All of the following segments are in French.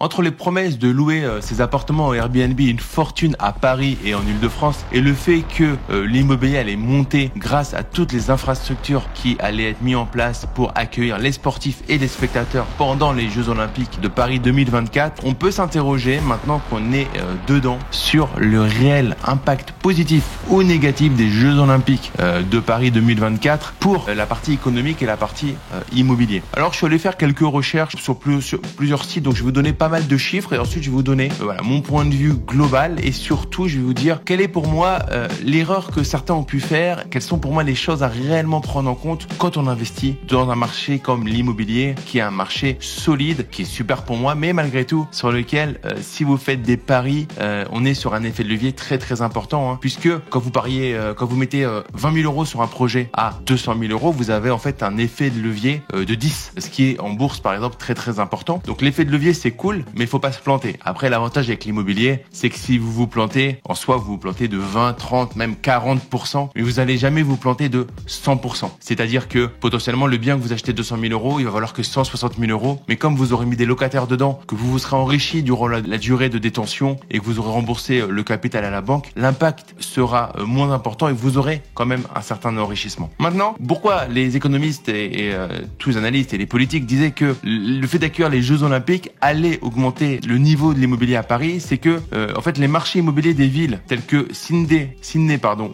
Entre les promesses de louer ces appartements au Airbnb une fortune à Paris et en Île-de-France et le fait que l'immobilier allait monter grâce à toutes les infrastructures qui allaient être mises en place pour accueillir les sportifs et les spectateurs pendant les Jeux Olympiques de Paris 2024, on peut s'interroger maintenant qu'on est dedans sur le réel impact positif ou négatif des Jeux Olympiques de Paris 2024 pour la partie économique et la partie immobilier. Alors je suis allé faire quelques recherches sur plusieurs sites, donc je vais vous donner pas mal de chiffres et ensuite je vais vous donner mon point de vue global et surtout je vais vous dire quelle est pour moi l'erreur que certains ont pu faire, quelles sont pour moi les choses à réellement prendre en compte quand on investit dans un marché comme l'immobilier qui est un marché solide, qui est super pour moi, mais malgré tout sur lequel si vous faites des paris, on est sur un effet de levier très très important, puisque quand vous mettez 20 000 euros sur un projet à 200 000 euros, vous avez en fait un effet de levier de 10, ce qui est en bourse par exemple très très important. Donc l'effet de levier c'est cool, mais il faut pas se planter. Après l'avantage avec l'immobilier, c'est que si vous vous plantez, en soi vous vous plantez de 20, 30, même 40%, mais vous allez jamais vous planter de 100%. C'est-à-dire que potentiellement le bien que vous achetez 200 000 euros, il va valoir que 160 000 euros, mais comme vous aurez mis des locataires dedans, que vous vous serez enrichi durant la durée de détention et que vous aurez remboursé le capital à la banque, l'impact sera moins important et vous aurez quand même un certain enrichissement. Maintenant, pourquoi les économistes et tous les analystes et les politiques disaient que le fait d'accueillir les Jeux Olympiques allait augmenter le niveau de l'immobilier à Paris, c'est que en fait les marchés immobiliers des villes telles que Sydney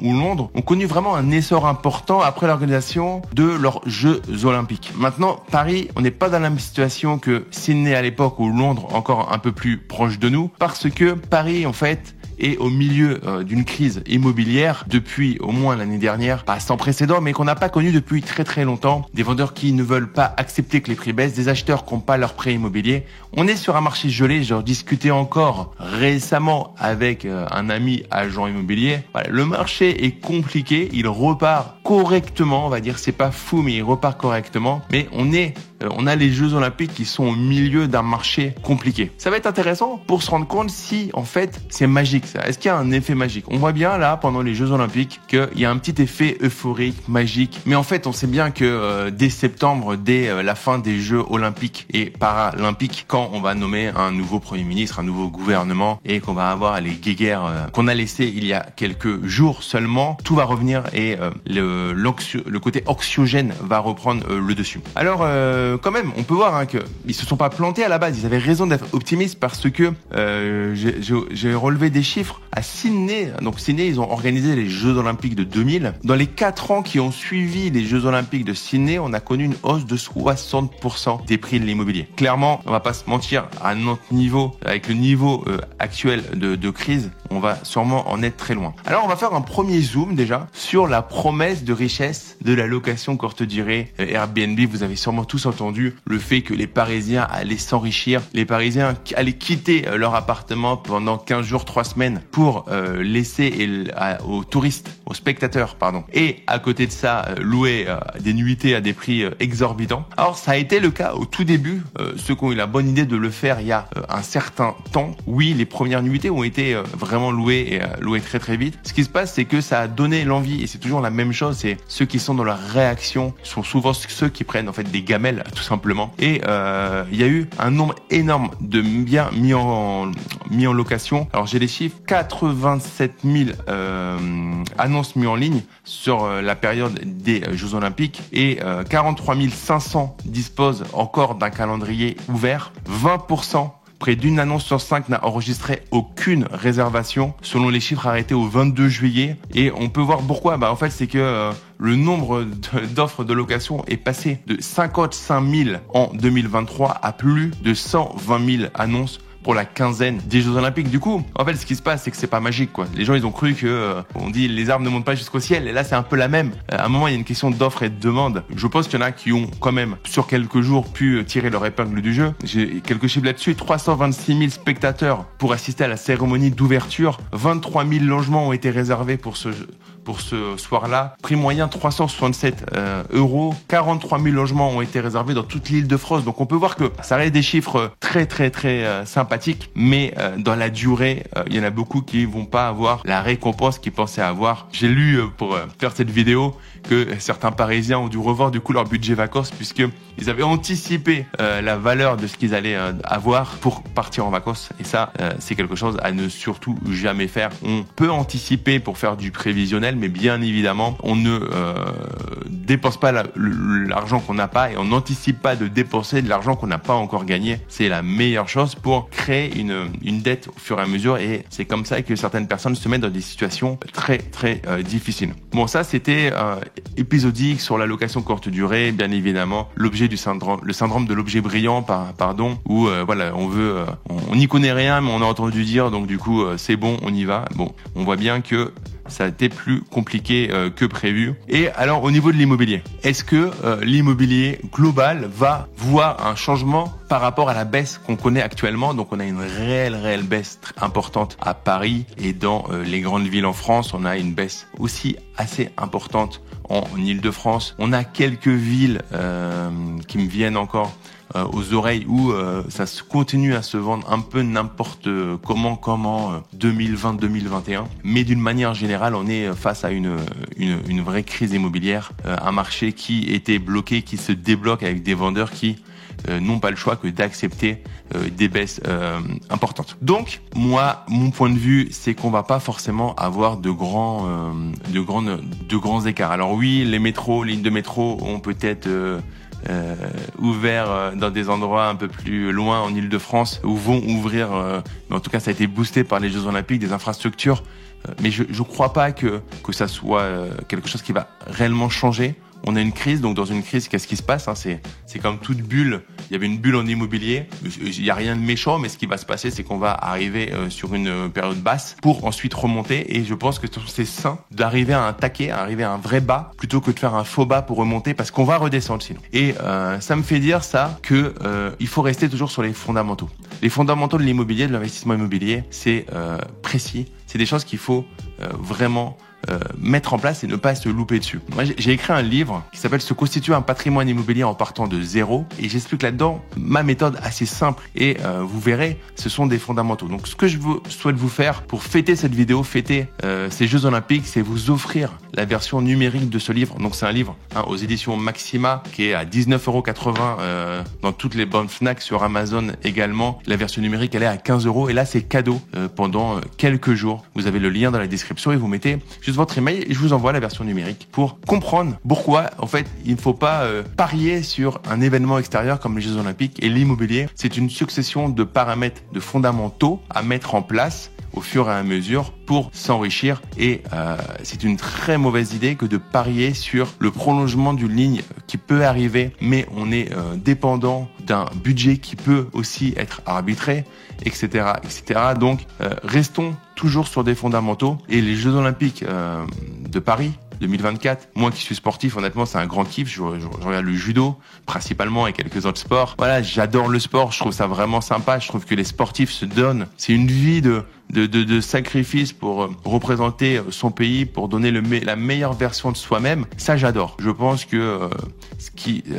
ou Londres ont connu vraiment un essor important après l'organisation de leurs Jeux Olympiques. Maintenant, Paris, on n'est pas dans la même situation que Sydney à l'époque ou Londres encore un peu plus proche de nous, parce que Paris en fait est au milieu d'une crise immobilière depuis au moins l'année dernière, pas sans précédent, mais qu'on n'a pas connu depuis très très longtemps. Des vendeurs qui ne veulent pas accepter que les prix baissent, des acheteurs qui n'ont pas leur prêt immobilier. On est sur un marché gelé. J'en discutais encore récemment avec un ami agent immobilier. Voilà, le marché est compliqué, il repart correctement, on va dire, c'est pas fou, mais il repart correctement. Mais on a les Jeux Olympiques qui sont au milieu d'un marché compliqué. Ça va être intéressant pour se rendre compte si en fait c'est magique. Est-ce qu'il y a un effet magique? On voit bien là pendant les Jeux Olympiques qu'il y a un petit effet euphorique, magique. Mais en fait, on sait bien que dès septembre, dès la fin des Jeux Olympiques et Paralympiques, quand on va nommer un nouveau Premier ministre, un nouveau gouvernement et qu'on va avoir les guéguerres qu'on a laissées il y a quelques jours seulement, tout va revenir et le côté anxiogène va reprendre le dessus. Alors quand même, on peut voir qu'ils se sont pas plantés à la base. Ils avaient raison d'être optimistes parce que j'ai relevé des chiffres à Sydney. Donc Sydney, ils ont organisé les Jeux Olympiques de 2000. Dans les 4 ans qui ont suivi les Jeux Olympiques de Sydney, on a connu une hausse de 60% des prix de l'immobilier. Clairement, on va pas se mentir, à notre niveau, avec le niveau actuel de crise, on va sûrement en être très loin. Alors on va faire un premier zoom déjà sur la promesse de richesse de la location courte durée Airbnb. Vous avez sûrement tous entendu le fait que les Parisiens allaient s'enrichir, les Parisiens allaient quitter leur appartement pendant 15 jours, 3 semaines pour laisser aux touristes, aux spectateurs, et à côté de ça, louer des nuitées à des prix exorbitants. Alors ça a été le cas au tout début, ceux qui ont eu la bonne idée de le faire il y a un certain temps. Oui, les premières nuitées ont été vraiment louées et louées très très vite. Ce qui se passe, c'est que ça a donné l'envie, et c'est toujours la même chose, c'est ceux qui sont dans la réaction sont souvent ceux qui prennent en fait des gamelles tout simplement. Et il y a eu un nombre énorme de biens mis en location. Alors j'ai les chiffres, 87 000 annonces mises en ligne sur la période des Jeux Olympiques et 43 500 disposent encore d'un calendrier ouvert. 20%, près d'une annonce sur 5 n'a enregistré aucune réservation selon les chiffres arrêtés au 22 juillet. Et on peut voir pourquoi. En fait, c'est que le nombre d'offres de location est passé de 55 000 en 2023 à plus de 120 000 annonces pour la quinzaine des Jeux Olympiques. Du coup, en fait, ce qui se passe, c'est que c'est pas magique, quoi. Les gens, ils ont cru que, on dit, les arbres ne montent pas jusqu'au ciel. Et là, c'est un peu la même. À un moment, il y a une question d'offre et de demande. Je pense qu'il y en a qui ont, quand même, sur quelques jours, pu tirer leur épingle du jeu. J'ai quelques chiffres là-dessus. 326 000 spectateurs pour assister à la cérémonie d'ouverture. 23 000 logements ont été réservés pour pour ce soir-là. Prix moyen 367 euros. 43 000 logements ont été réservés dans toute l'île de France. Donc on peut voir que ça reste des chiffres très sympathiques, mais dans la durée, il y en a beaucoup qui vont pas avoir la récompense qu'ils pensaient avoir. J'ai lu pour faire cette vidéo que certains Parisiens ont dû revoir du coup leur budget vacances puisque ils avaient anticipé la valeur de ce qu'ils allaient avoir pour partir en vacances. Et ça, c'est quelque chose à ne surtout jamais faire. On peut anticiper pour faire du prévisionnel, mais bien évidemment, on ne dépense pas l'argent qu'on n'a pas et on n'anticipe pas de dépenser de l'argent qu'on n'a pas encore gagné. C'est la meilleure chose pour créer une dette au fur et à mesure et c'est comme ça que certaines personnes se mettent dans des situations très difficiles. Bon, ça c'était épisodique sur la location courte durée, bien évidemment, le syndrome de l'objet brillant, pardon, où voilà, on n'y connaît rien, mais on a entendu dire, donc du coup, c'est bon, on y va. Bon, on voit bien que ça a été plus compliqué que prévu. Et alors, au niveau de l'immobilier, est-ce que l'immobilier global va voir un changement par rapport à la baisse qu'on connaît actuellement? Donc, on a une réelle baisse importante à Paris et dans les grandes villes en France. On a une baisse aussi assez importante en Île-de-France. On a quelques villes qui me viennent encore aux oreilles où ça se continue à se vendre un peu n'importe comment 2020-2021, mais d'une manière générale on est face à une vraie crise immobilière, un marché qui était bloqué, qui se débloque avec des vendeurs qui n'ont pas le choix que d'accepter des baisses importantes. Donc moi, mon point de vue, c'est qu'on va pas forcément avoir de grands écarts. Alors oui, les lignes de métro ont peut-être ouvert dans des endroits un peu plus loin en Île-de-France ou vont ouvrir, mais en tout cas ça a été boosté par les Jeux Olympiques, des infrastructures, mais je crois pas que ça soit quelque chose qui va réellement changer. On a une crise, donc dans une crise, qu'est-ce qui se passe, hein, c'est comme toute bulle. Il y avait une bulle en immobilier. Il y a rien de méchant, mais ce qui va se passer, c'est qu'on va arriver sur une période basse pour ensuite remonter. Et je pense que c'est sain d'arriver à un taquet, arriver à un vrai bas, plutôt que de faire un faux bas pour remonter, parce qu'on va redescendre sinon. Et ça me fait dire ça que il faut rester toujours sur les fondamentaux. Les fondamentaux de l'immobilier, de l'investissement immobilier, c'est précis. C'est des choses qu'il faut vraiment mettre en place et ne pas se louper dessus. Moi, j'ai écrit un livre qui s'appelle Se constituer un patrimoine immobilier en partant de zéro et j'explique là-dedans ma méthode assez simple et vous verrez, ce sont des fondamentaux. Donc, ce que je souhaite vous faire pour fêter cette vidéo, fêter ces Jeux Olympiques, c'est vous offrir la version numérique de ce livre. Donc, c'est un livre aux éditions Maxima qui est à 19,80 € dans toutes les bonnes Fnac, sur Amazon également. La version numérique, elle est à 15 € et là, c'est cadeau pendant quelques jours. Vous avez le lien dans la description et vous mettez juste votre email et je vous envoie la version numérique pour comprendre pourquoi en fait il ne faut pas parier sur un événement extérieur comme les Jeux Olympiques. Et l'immobilier, c'est une succession de paramètres, de fondamentaux à mettre en place au fur et à mesure pour s'enrichir et c'est une très mauvaise idée que de parier sur le prolongement d'une ligne qui peut arriver, mais on est dépendant d'un budget qui peut aussi être arbitré, etc. Donc restons toujours sur des fondamentaux. Et les Jeux Olympiques de Paris 2024, moi qui suis sportif, honnêtement c'est un grand kiff. Je regarde le judo principalement et quelques autres sports. Voilà, j'adore le sport, je trouve ça vraiment sympa. Je trouve que les sportifs se donnent, c'est une vie de sacrifice pour représenter son pays, pour donner la meilleure version de soi-même. Ça j'adore. Je pense que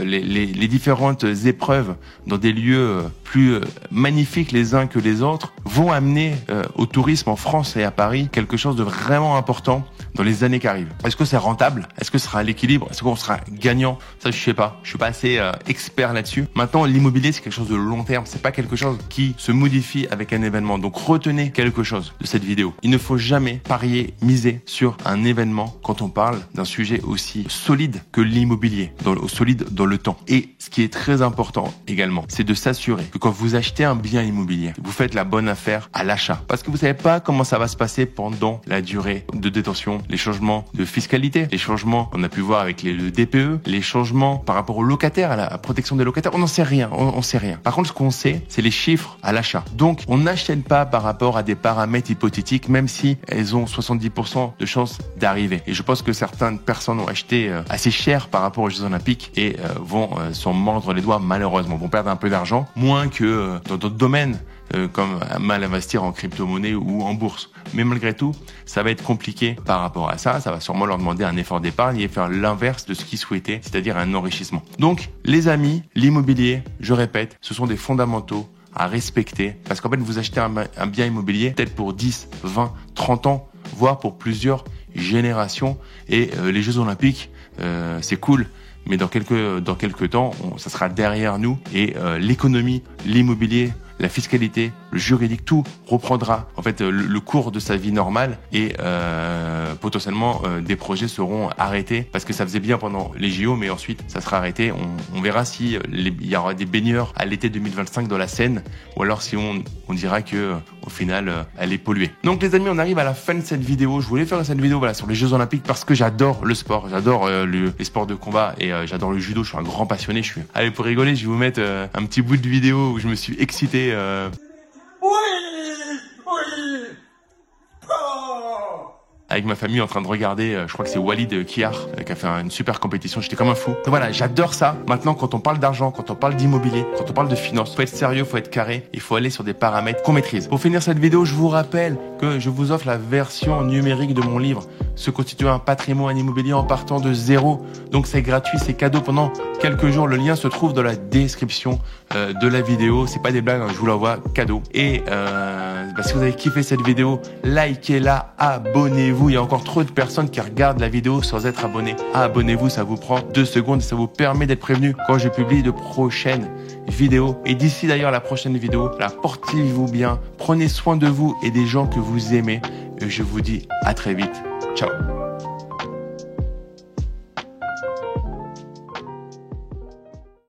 les différentes épreuves dans des lieux plus magnifiques les uns que les autres vont amener au tourisme en France et à Paris quelque chose de vraiment important dans les années qui arrivent. Est-ce que c'est rentable? Est-ce que ce sera à l'équilibre? Est-ce qu'on sera gagnant? Ça, je sais pas. Je suis pas assez expert là-dessus. Maintenant, l'immobilier, c'est quelque chose de long terme. C'est pas quelque chose qui se modifie avec un événement. Donc, retenez quelque chose de cette vidéo. Il ne faut jamais parier, miser sur un événement quand on parle d'un sujet aussi solide que l'immobilier, solide dans le temps. Et ce qui est très important également, c'est de s'assurer que quand vous achetez un bien immobilier, vous faites la bonne affaire à l'achat. Parce que vous savez pas comment ça va se passer pendant la durée de détention, les changements de fiscalité, les changements qu'on a pu voir avec le DPE, les changements par rapport aux locataires, à la protection des locataires. On n'en sait rien, on sait rien. Par contre, ce qu'on sait, c'est les chiffres à l'achat. Donc, on n'achète pas par rapport à des paramètres hypothétiques, même si elles ont 70% de chances d'arriver. Et je pense que certaines personnes ont acheté assez cher par rapport aux Jeux Olympiques et vont s'en mordre les doigts malheureusement, vont perdre un peu d'argent, moins que dans d'autres domaines. comme mal investir en crypto-monnaie ou en bourse. Mais malgré tout, ça va être compliqué par rapport à ça. Ça va sûrement leur demander un effort d'épargne et faire l'inverse de ce qu'ils souhaitaient, c'est-à-dire un enrichissement. Donc, les amis, l'immobilier, je répète, ce sont des fondamentaux à respecter. Parce qu'en fait, vous achetez un bien immobilier peut-être pour 10, 20, 30 ans, voire pour plusieurs générations. Et les Jeux Olympiques, c'est cool. Mais dans quelques temps, ça sera derrière nous et l'économie, l'immobilier, la fiscalité, le juridique, tout reprendra en fait le cours de sa vie normale et potentiellement des projets seront arrêtés parce que ça faisait bien pendant les JO, mais ensuite ça sera arrêté. On verra si il y aura des baigneurs à l'été 2025 dans la Seine ou alors si on dira que au final elle est polluée. Donc les amis, on arrive à la fin de cette vidéo. Je voulais faire cette vidéo sur les Jeux Olympiques parce que j'adore le sport, j'adore les sports de combat et j'adore le judo. Je suis un grand passionné. Allez, pour rigoler, je vais vous mettre un petit bout de vidéo où je me suis excité. Oui. Oh. Avec ma famille en train de regarder, je crois que c'est Walid Kiar qui a fait une super compétition, j'étais comme un fou. Donc voilà, j'adore ça. Maintenant, quand on parle d'argent, quand on parle d'immobilier, quand on parle de finance, faut être sérieux, faut être carré, il faut aller sur des paramètres qu'on maîtrise. Pour finir cette vidéo, je vous rappelle que je vous offre la version numérique de mon livre, Se constituer un patrimoine immobilier en partant de zéro. Donc c'est gratuit, c'est cadeau pendant quelques jours. Le lien se trouve dans la description de la vidéo. C'est pas des blagues, hein, je vous l'envoie cadeau. Et si vous avez kiffé cette vidéo, likez-la, abonnez-vous. Il y a encore trop de personnes qui regardent la vidéo sans être abonnés. Abonnez-vous, ça vous prend 2 secondes et ça vous permet d'être prévenu quand je publie de prochaines vidéos. Et d'ici d'ailleurs la prochaine vidéo, portez-vous bien, prenez soin de vous et des gens que vous aimez. Et je vous dis à très vite. Ciao.